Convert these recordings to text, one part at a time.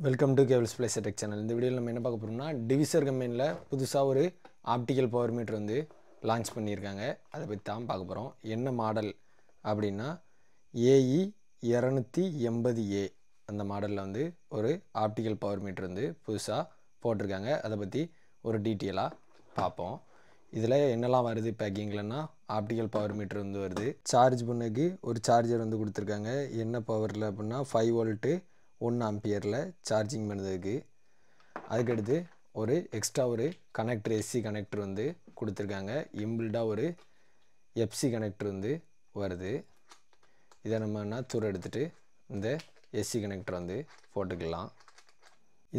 Welcome to cables place tech channel. இந்த வீடியோவில் நம்ம என்ன பார்க்க போகிறோம்னா, டிவிசர் கம்பெனியில் புதுசாக ஒரு ஆப்டிக்கல் பவர் மீட்டர் வந்து லான்ச் பண்ணியிருக்காங்க. அதை பற்றி தான் பார்க்க போகிறோம். என்ன மாடல் அப்படின்னா ஏஇ 280A அந்த மாடலில் வந்து ஒரு ஆப்டிக்கல் பவர் மீட்டர் வந்து புதுசாக போட்டிருக்காங்க. அதை பற்றி ஒரு டீட்டெயிலாக பார்ப்போம். இதில் என்னெல்லாம் வருது பேக்கிங்லன்னா, ஆப்டிக்கல் பவர் மீட்டர் வந்து வருது. சார்ஜ் பண்ணக்கு ஒரு சார்ஜர் வந்து கொடுத்துருக்காங்க. என்ன பவரில் அப்படின்னா 5 வோல்ட்டு 1 ஆம்பியரில் சார்ஜிங் பண்ணுறதுக்கு. அதுக்கடுத்து ஒரு எக்ஸ்ட்ரா ஒரு கனெக்டர் எஸ்சி கனெக்டர் வந்து கொடுத்துருக்காங்க. இம்பில்டாக ஒரு எஃப்சி கனெக்டர் வந்து வருது. இதை நம்ம என்ன தூர எடுத்துகிட்டு இந்த எஸ்சி கனெக்டர் வந்து போட்டுக்கலாம்.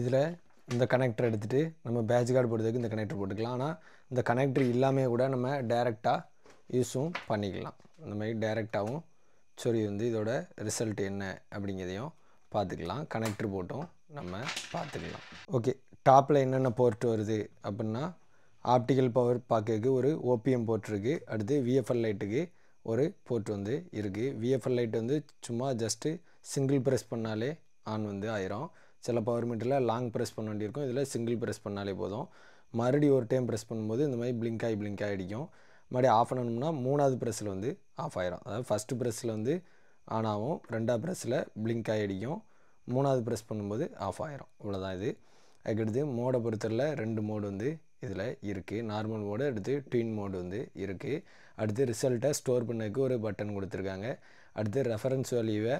இதில் இந்த கனெக்டர் எடுத்துகிட்டு நம்ம பேட்ச் கார்டு போடுறதுக்கு இந்த கனெக்டர் போட்டுக்கலாம். ஆனால் இந்த கனெக்டர் இல்லாமல் கூட நம்ம டைரெக்டாக யூஸும் பண்ணிக்கலாம். இந்த மாதிரி டைரெக்டாகவும் சரி வந்து இதோட ரிசல்ட் என்ன அப்படிங்கிறதையும் பார்த்துக்கலாம். கனெக்டர் போட்டும் நம்ம பார்த்துக்கலாம். ஓகே, டாப்பில் என்னென்ன போர்ட் வருது அப்படின்னா, ஆப்டிக்கல் பவர் பார்க்கறதுக்கு ஒரு ஓபிஎம் போர்ட் இருக்குது. அடுத்து விஎஃப்எல் லைட்டுக்கு ஒரு போர்ட் வந்து இருக்குது. விஎஃப்எல் லைட் வந்து சும்மா ஜஸ்ட்டு சிங்கிள் ப்ரெஸ் பண்ணாலே ஆன் வந்து ஆயிரும். சில பவர் மீட்டரில் லாங் ப்ரெஸ் பண்ண வேண்டியிருக்கும். இதில் சிங்கிள் ப்ரெஸ் பண்ணாலே போதும். மறுபடியும் ஒரு டைம் ப்ரெஸ் பண்ணும்போது இந்த மாதிரி பிளிங்க் ஆகி அடிக்கும். மறுபடியும் ஆஃப் பண்ணணும்னா 3வது ப்ரெஸ்ஸில் வந்து ஆஃப் ஆயிரும். அதாவது ஃபஸ்ட்டு ப்ரெஸ்ஸில் வந்து ஆன் ஆகும், 2வது ப்ரெஸ்ஸில் பிளிங்க் ஆகி அடிக்கும், 3வது ப்ரெஸ் பண்ணும்போது ஆஃப் ஆயிரும். இவ்வளோதான் இது. அதுக்கடுத்து மோடை பொறுத்தவரை 2 மோடு வந்து இதில் இருக்குது. நார்மல் மோடு, அடுத்து ட்வின் மோடு வந்து இருக்குது. அடுத்து ரிசல்ட்டை ஸ்டோர் பண்ணதுக்கு ஒரு பட்டன் கொடுத்துருக்காங்க. அடுத்து ரெஃபரன்ஸ் வேல்யூவை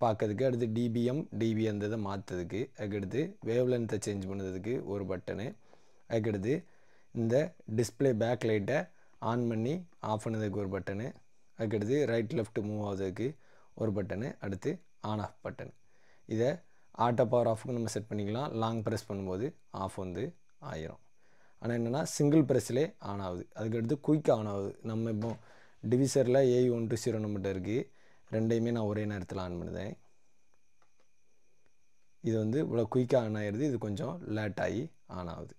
பார்க்கறதுக்கு, அடுத்து டிபிஎம் டிபி அந்த இதை மாற்றுறதுக்கு, அதுக்கடுத்து வேவ் லென்த்தை சேஞ்ச் பண்ணுறதுக்கு ஒரு பட்டனு, அதுக்கடுத்து இந்த டிஸ்பிளே பேக் லைட்டை ஆன் பண்ணி ஆஃப் பண்ணதுக்கு ஒரு பட்டனு, அதுக்கடுத்து ரைட் லெஃப்ட் மூவ் ஆகுறதுக்கு ஒரு பட்டனு, அடுத்து ஆன் ஆஃப் பட்டன். இதை ஆட்டோ பவர் ஆஃபுக்கு நம்ம செட் பண்ணிக்கலாம். லாங் ப்ரெஸ் பண்ணும்போது ஆஃப் வந்து ஆயிரும். ஆனால் என்னென்னா சிங்கிள் ப்ரெஸ்லேயே ஆன் ஆகுது. அதுக்கடுத்து குயிக்காக ஆன் ஆகுது. நம்ம இப்போ டிவிசரில் ஏஇ 120 நம்மகிட்ட இருக்குது. ரெண்டையுமே நான் ஒரே நேரத்தில் ஆன் பண்ணுதேன். இது வந்து இவ்வளோ குயிக்காக ஆன் ஆகிடுது. இது கொஞ்சம் லேட் ஆகி ஆன் ஆகுது.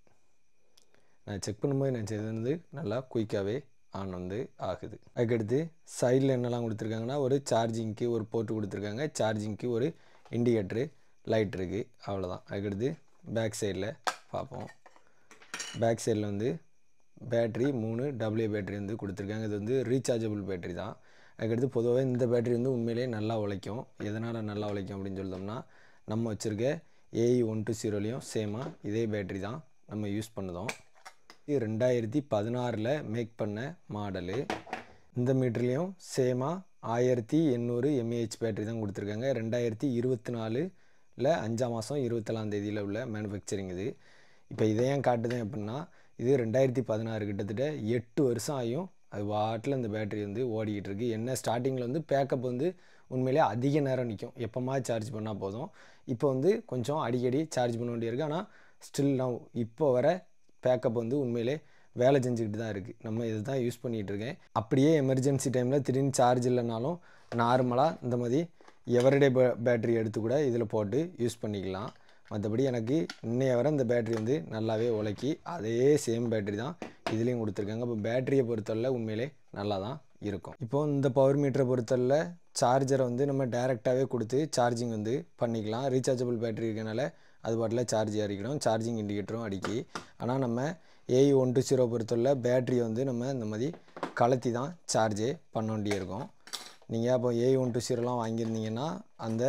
நான் செக் பண்ணும்போது நான் செய்தது வந்து நல்லா குயிக்காகவே ஆன் வந்து ஆகுது. அதுக்கடுத்து சைடில் என்னெல்லாம் கொடுத்துருக்காங்கன்னா, ஒரு சார்ஜிங்க்கு ஒரு போர்ட்டு கொடுத்துருக்காங்க. சார்ஜிங்க்கு ஒரு இண்டிகேட்ரு லைட் இருக்குது. அவ்வளோதான். அதுக்கடுத்து பேக் சைடில் பார்ப்போம். பேக் சைடில் வந்து பேட்ரி 3 AA பேட்ரி வந்து கொடுத்துருக்காங்க. இது வந்து ரீசார்ஜபிள் பேட்ரி தான். அதுக்கடுத்து பொதுவாக இந்த பேட்ரி வந்து உண்மையிலே நல்லா உழைக்கும். எதனால் நல்லா உழைக்கும் அப்படின்னு சொல்லிட்டோம்னா, நம்ம வச்சுருக்க ஏஇ 120லையும் சேமாக இதே பேட்ரி தான் நம்ம யூஸ் பண்ணுதோம். 2016 மேக் பண்ண மாடலு. இந்த மீட்டர்லேயும் சேமாக 1800 mAh பேட்ரி தான் கொடுத்துருக்காங்க. 2024 5ஆம் மாதம் 27ஆம் தேதியில் உள்ள மேனுஃபேக்சரிங் இது. இப்போ இதை ஏன் காட்டுதேன் அப்படின்னா, இது 2016 கிட்டத்தட்ட 8 வருஷம் ஆகியும் அது வாட்டில் இந்த பேட்ரி வந்து ஓடிக்கிட்டு இருக்குது. என்ன ஸ்டார்டிங்கில் வந்து பேக்கப் வந்து உண்மையிலே அதிக நேரம் நிற்கும். எப்போமா சார்ஜ் பண்ணால் போதும். இப்போ வந்து கொஞ்சம் அடிக்கடி சார்ஜ் பண்ண வேண்டியிருக்கு. ஆனால் ஸ்டில் நவ் இப்போ வர பேக்கப் வந்து உண்மையிலே வேலை செஞ்சுக்கிட்டு தான் இருக்குது. நம்ம இதை தான் யூஸ் பண்ணிகிட்டு இருக்கேன். அப்படியே எமர்ஜென்சி டைமில் திடீர்னு சார்ஜ் இல்லைனாலும் நார்மலாக இந்த மாதிரி எவரிடே பேட்ரி எடுத்து கூட இதில் போட்டு யூஸ் பண்ணிக்கலாம். மற்றபடி எனக்கு இன்னைய வரை இந்த பேட்ரி வந்து நல்லாவே உழைக்கி அதே சேம் பேட்ரி தான் இதுலேயும் கொடுத்துருக்காங்க. இப்போ பேட்டரியை பொறுத்தவரை உண்மையிலே நல்லா தான் இருக்கும். இப்போது இந்த பவர் மீட்டரை பொறுத்தவரை சார்ஜரை வந்து நம்ம டைரெக்டாகவே கொடுத்து சார்ஜிங் வந்து பண்ணிக்கலாம். ரீசார்ஜபிள் பேட்ரி இருக்கனால அது பாட்டில் சார்ஜ் ஏறிக்கணும். சார்ஜிங் இண்டிகேட்டரும் அடிக்கி. ஆனால் நம்ம ஏஇ 120 பொறுத்தவரை பேட்டரியை வந்து நம்ம இந்த மாதிரி கலத்தி தான் சார்ஜே பண்ண வேண்டியிருக்கும். நீங்கள் அப்போ ஏஇ 120லாம் வாங்கியிருந்தீங்கன்னா அந்த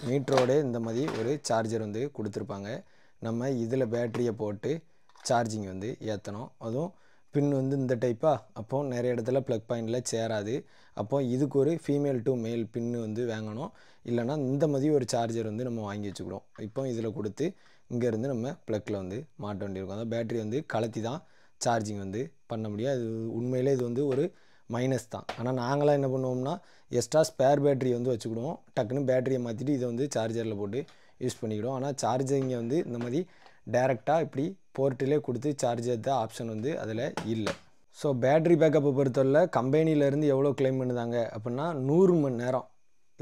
மீட்டரோட இந்த மாதிரி ஒரு சார்ஜர் வந்து கொடுத்துருப்பாங்க. நம்ம இதில் பேட்டரியை போட்டு சார்ஜிங் வந்து ஏற்றணும். அதுவும் பின் வந்து இந்த டைப்பாக அப்போது நிறைய இடத்துல ப்ளக் பாயிண்டில் சேராது. அப்போது இதுக்கு ஒரு ஃபீமேல் டு மேல் பின்னு வந்து வாங்கணும். இல்லைனா இந்த மாதிரி ஒரு சார்ஜர் வந்து நம்ம வாங்கி வச்சுக்கிடுவோம். இப்போ இதில் கொடுத்து இங்கேருந்து நம்ம ப்ளக்கில் வந்து மாட்ட வேண்டியிருக்கும். அதாவது பேட்டரி வந்து கலத்தி தான் சார்ஜிங் வந்து பண்ண முடியும். அது உண்மையிலே இது வந்து ஒரு மைனஸ் தான். ஆனால் நாங்களாம் என்ன பண்ணுவோம்னா, எக்ஸ்ட்ரா ஸ்பேர் பேட்டரி வந்து வச்சுக்கிடுவோம். டக்குன்னு பேட்டரியை மாற்றிட்டு இதை வந்து சார்ஜரில் போட்டு யூஸ் பண்ணிக்கிடுவோம். ஆனால் சார்ஜிங்கை வந்து இந்த மாதிரி டைரெக்டாக இப்படி போர்ட்டிலே கொடுத்து சார்ஜ் ஏற்ற ஆப்ஷன் வந்து அதில் இல்லை. ஸோ பேட்ரி பேக்கப்பை பொறுத்தவரை கம்பெனியிலேருந்து எவ்வளோ கிளைம் பண்ணுதாங்க அப்படின்னா 100 மணி நேரம்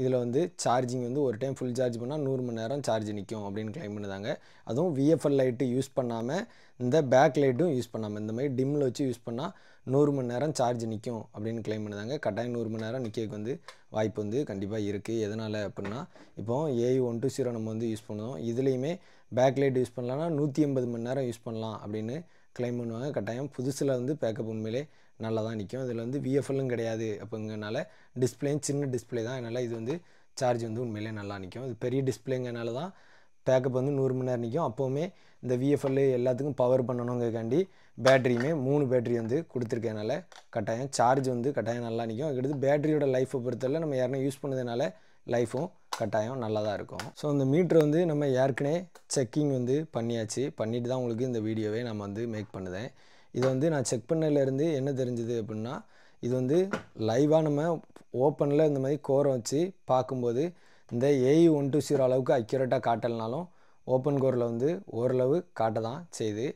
இதில் வந்து சார்ஜிங் வந்து ஒரு டைம் ஃபுல் சார்ஜ் பண்ணால் 100 மணி நேரம் சார்ஜ் நிற்கும் அப்படின்னு கிளைம் பண்ணுதாங்க. அதுவும் விஎஃப்எல் லைட்டு யூஸ் பண்ணாமல் இந்த பேக் லைட்டும் யூஸ் பண்ணாமல் இந்த மாதிரி டிம்மில் வச்சு யூஸ் பண்ணால் 100 மணி நேரம் சார்ஜ் நிற்கும் அப்படின்னு கிளைம் பண்ணுதாங்க. கட்டாயம் 100 மணி நேரம் நிற்கிறதுக்கு வந்து வாய்ப்பு வந்து கண்டிப்பாக இருக்குது. எதனால் அப்படின்னா இப்போ AE120 நம்ம வந்து யூஸ் பண்ணுவோம். இதுலேயுமே பேக் லைட் யூஸ் பண்ணலாம்னா 180 மணி நேரம் யூஸ் பண்ணலாம் அப்படின்னு கிளைம் பண்ணுவாங்க. கட்டாயம் புதுசில் வந்து பேக்கப் உண்மையிலே நல்லா தான் நிற்கும். இதில் வந்து விஎஃப்எல்லும் கிடையாது அப்படிங்கிறனால டிஸ்பிளேயும் சின்ன டிஸ்பிளே தான். அதனால் இது வந்து சார்ஜ் வந்து உண்மையிலே நல்லா நிற்கும். இது பெரிய டிஸ்பிளேங்கிறனால தான் பேக்கப் வந்து 100 மணி நேரம் நிற்கும். அப்போவுமே இந்த விஎஃப்எல் எல்லாத்துக்கும் பவர் பண்ணணுங்கிறக்காண்டி பேட்டரியுமே 3 பேட்டரி வந்து கொடுத்துருக்கனால கட்டாயம் சார்ஜ் வந்து கட்டாயம் நல்லா நிற்கும். அதுக்கடுத்து பேட்டரியோட லைஃப்பை பொறுத்தவரை நம்ம யாருன்னா யூஸ் பண்ணதுனால லைஃபும் கட்டாயம் நல்லா தான் இருக்கும். ஸோ அந்த மீட்ரு வந்து நம்ம ஏற்கனவே செக்கிங் வந்து பண்ணிவிட்டு தான் உங்களுக்கு இந்த வீடியோவே நம்ம வந்து மேக் பண்ணுதேன். இதை வந்து நான் செக் பண்ணதுலேருந்து என்ன தெரிஞ்சுது அப்படின்னா, இது வந்து லைவாக நம்ம ஓப்பனில் இந்த மாதிரி கோரை வச்சு பார்க்கும்போது இந்த AE120 அளவுக்கு அக்யூரேட்டாக காட்டலைனாலும் ஓப்பன் கோரில் வந்து ஓரளவு காட்ட தான் செய்யுது.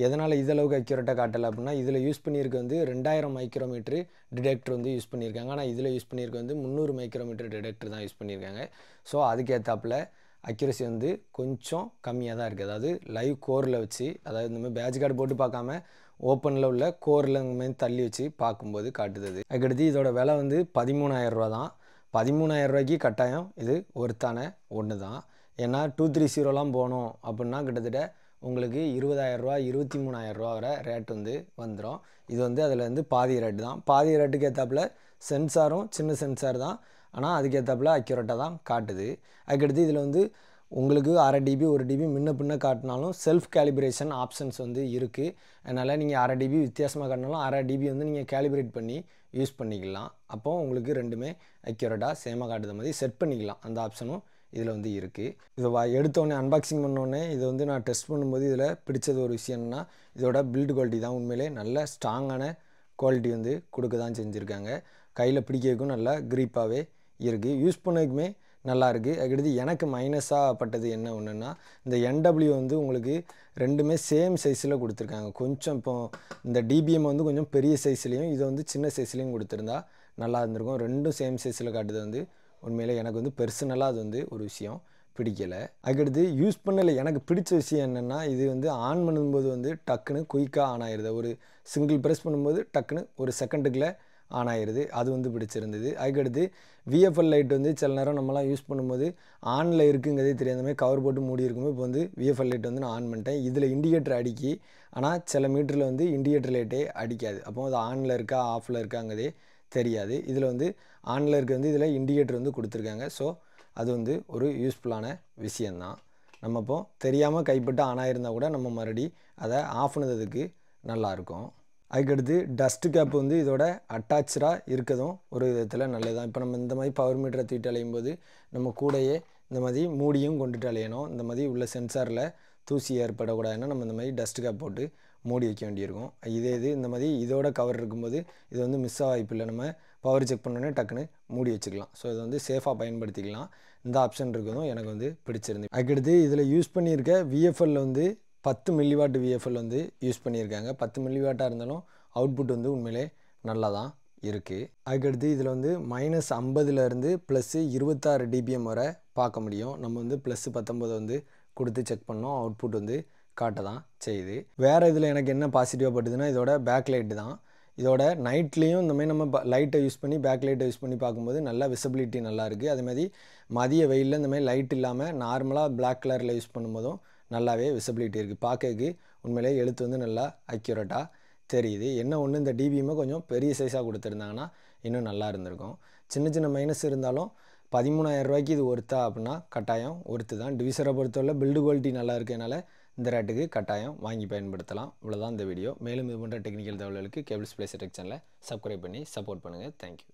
எதனால் இதளவுக்கு அக்யூரேட்டாக காட்டலை அப்படின்னா, இதில் யூஸ் பண்ணியிருக்க வந்து 2000 மைக்ரோமீட்ரு டிடெக்டர் வந்து யூஸ் பண்ணியிருக்காங்க. ஆனால் இதில் யூஸ் பண்ணியிருக்க வந்து 300 மைக்ரோமீட்டர் டிடெக்டர் தான் யூஸ் பண்ணியிருக்காங்க. ஸோ அதுக்கேற்றாப்பில் அக்யூரசி வந்து கொஞ்சம் கம்மியாக தான் இருக்குது. அதாவது லைவ் கோரில் வச்சு, அதாவது இந்த மாதிரி பேட்ச் கார்டு போட்டு பார்க்காம ஓப்பனில் உள்ள கோரில் இந்த மாதிரி தள்ளி வச்சு பார்க்கும்போது காட்டுது. அதுக்கடுத்து இதோட விலை வந்து 13,000 ரூபா தான். 13,000 ரூபாய்க்கு கட்டாயம் இது ஒருத்தான ஒன்று தான். ஏன்னா 230 போனோம் அப்படின்னா கிட்டத்தட்ட உங்களுக்கு 20,000 ரூபா 23,000 ரூபா வரை ரேட் வந்து வந்துடும். இது வந்து அதில் வந்து பாதி ரேட்டு தான். பாதி ரேட்டுக்கு ஏற்றாப்புல சென்சாரும் சின்ன சென்சார் தான். ஆனால் அதுக்கேற்றாப்புல அக்யூரேட்டாக தான் காட்டுது. அதுக்கடுத்து இதில் வந்து உங்களுக்கு 1/2 dB 1 dB முன்ன பின்ன காட்டினாலும் செல்ஃப் கேலிப்ரேஷன் ஆப்ஷன்ஸ் வந்து இருக்குது. அதனால் நீங்கள் 1/2 dB வித்தியாசமாக காட்டினாலும் 1/2 dB வந்து நீங்கள் கேலிப்ரேட் பண்ணி யூஸ் பண்ணிக்கலாம். அப்போது உங்களுக்கு ரெண்டுமே அக்யூரேட்டாக சேமாக காட்டுற மாதிரி செட் பண்ணிக்கலாம். அந்த ஆப்ஷனும் இதில் வந்து இருக்குது. இதை எடுத்தோடனே அன்பாக்சிங் பண்ணோடனே இதை வந்து நான் டெஸ்ட் பண்ணும்போது இதில் பிடிச்சது ஒரு விஷயம்னா இதோட பில்டு குவாலிட்டி தான். உண்மையிலே நல்ல ஸ்ட்ராங்கான குவாலிட்டி வந்து கொடுக்க தான் செஞ்சுருக்காங்க. கையில் பிடிக்கிறதுக்கும் நல்லா க்ரீப்பாகவே இருக்குது. யூஸ் பண்ணதுக்குமே நல்லா இருக்குது. அதுக்கடுத்து எனக்கு மைனஸாக பட்டது என்ன ஒன்றுன்னா, இந்த NW வந்து உங்களுக்கு ரெண்டுமே சேம் சைஸில் கொடுத்துருக்காங்க. கொஞ்சம் இப்போ இந்த DBM வந்து கொஞ்சம் பெரிய சைஸ்லேயும் இதை வந்து சின்ன சைஸ்லேயும் கொடுத்துருந்தா நல்லா இருந்திருக்கும். ரெண்டும் சேம் சைஸில் காட்டுது வந்து உண்மையிலே எனக்கு வந்து பெர்சனலாக அது வந்து ஒரு விஷயம் பிடிக்கலை. அதுக்கடுத்து யூஸ் பண்ணல எனக்கு பிடிச்ச விஷயம் என்னென்னா, இது வந்து ஆன் பண்ணும்போது வந்து டக்குன்னு குயிக்காக ஆன் ஆயிடுது. ஒரு சிங்கிள் ப்ரெஸ் பண்ணும்போது டக்குன்னு ஒரு செகண்டுக்குள்ளே ஆன் ஆயிடுது. அது வந்து பிடிச்சிருந்தது. அதுக்கடுத்து விஎஃப்எல் லைட் வந்து சில நேரம் நம்மளாம் யூஸ் பண்ணும்போது ஆனில் இருக்குங்கிறதே தெரியாத மாதிரி கவர் போட்டு மூடி இருக்கும்போது இப்போ வந்து விஎஃப்எல் லைட் வந்து நான் ஆன் பண்ணிட்டேன். இதில் இண்டிகேட்டர் அடிக்கி, ஆனால் சில மீட்டரில் வந்து இண்டிகேட்டர் லைட்டே அடிக்காது. அப்போ அது ஆனில் இருக்கா ஆஃபில் இருக்காங்கிறதே தெரியாது. இதில் வந்து ஆனில் இருக்க வந்து இதில் இண்டிகேட்டர் வந்து கொடுத்துருக்காங்க. ஸோ அது வந்து ஒரு யூஸ்ஃபுல்லான விஷயந்தான். நம்ம இப்போ தெரியாமல் கைப்பட்டு ஆன் ஆகிருந்தால் கூட நம்ம மறுபடி அதை ஆஃப் பண்ணதுக்கு நல்லாயிருக்கும். அதுக்கடுத்து டஸ்ட்டு கேப் வந்து இதோட அட்டாச்சாக இருக்கதும் ஒரு விதத்தில் நல்லதுதான். இப்போ நம்ம இந்த மாதிரி பவர் மீட்டரை தூக்கிட்டு அலையும் போது நம்ம கூடையே இந்த மாதிரி மூடியும் கொண்டுட்டு அலையணும். இந்த மாதிரி உள்ள சென்சாரில் தூசி ஏற்படக்கூடாதுன்னா நம்ம இந்த மாதிரி டஸ்ட்டு கேப் போட்டு மூடி வைக்க வேண்டியிருக்கும். இது இந்த மாதிரி இதோட கவர் இருக்கும்போது இது வந்து மிஸ் ஆக வாய்ப்பு இல்லை. நம்ம பவர் செக் பண்ணோன்னே டக்குன்னு மூடி வச்சுக்கலாம். ஸோ இதை வந்து சேஃபாக பயன்படுத்திக்கலாம். இந்த ஆப்ஷன் இருக்கிறதும் எனக்கு வந்து பிடிச்சிருந்து. அதுக்கடுத்து இதில் யூஸ் பண்ணியிருக்க விஎஃப்எல் வந்து 10 மில்லிவாட் விஎஃப்எல் வந்து யூஸ் பண்ணியிருக்காங்க. 10 மில்லிவாட்டாக இருந்தாலும் அவுட்புட் வந்து உண்மையிலே நல்லா தான் இருக்குது. அதுக்கடுத்து இதில் வந்து -50லேருந்து +26 dBm வரை பார்க்க முடியும். நம்ம வந்து +19 வந்து கொடுத்து செக் பண்ணோம். அவுட்புட் வந்து காட்ட தான் செய்யுது. வேறு இதில் எனக்கு என்ன பாசிட்டிவாக பட்டுதுன்னா இதோட பேக் லைட்டு தான். இதோட நைட்லேயும் இந்த மாதிரி நம்ம லைட்டை யூஸ் பண்ணி பேக் லைட்டை யூஸ் பண்ணி பார்க்கும்போது நல்லா விசிபிலிட்டி நல்லா இருக்குது. அதேமாதிரி மதிய வெயிலில் இந்த மாதிரி லைட் இல்லாமல் நார்மலாக பிளாக் கலரில் யூஸ் பண்ணும்போதும் நல்லாவே விசிபிலிட்டி இருக்குது. பார்க்கறதுக்கு உண்மையிலே எழுத்து வந்து நல்லா அக்யூரேட்டாக தெரியுது. என்ன ஒன்று இந்த டிபிஎம்மை கொஞ்சம் பெரிய சைஸாக கொடுத்துருந்தாங்கன்னா இன்னும் நல்லா இருந்திருக்கும். சின்ன சின்ன மைனஸ் இருந்தாலும் 13,000 ரூபாய்க்கு இது ஒர்த்தா அப்படின்னா கட்டாயம் ஒர்த்து தான். டிவிசரை பொறுத்தவரை பில்டு குவாலிட்டி நல்லா இருக்கனால இந்த ரேட்டுக்கு கட்டாயம் வாங்கி பயன்படுத்தலாம். இவ்வளோதான் இந்த வீடியோ. மேலும் இது போன்ற டெக்னிக்கல் தகவல்களுக்கு கேபிள்ஸ் பிளேஸ் டெக் சேனலை சப்ஸ்கிரைப் பண்ணி சப்போர்ட் பண்ணுங்கள். தேங்க்யூ.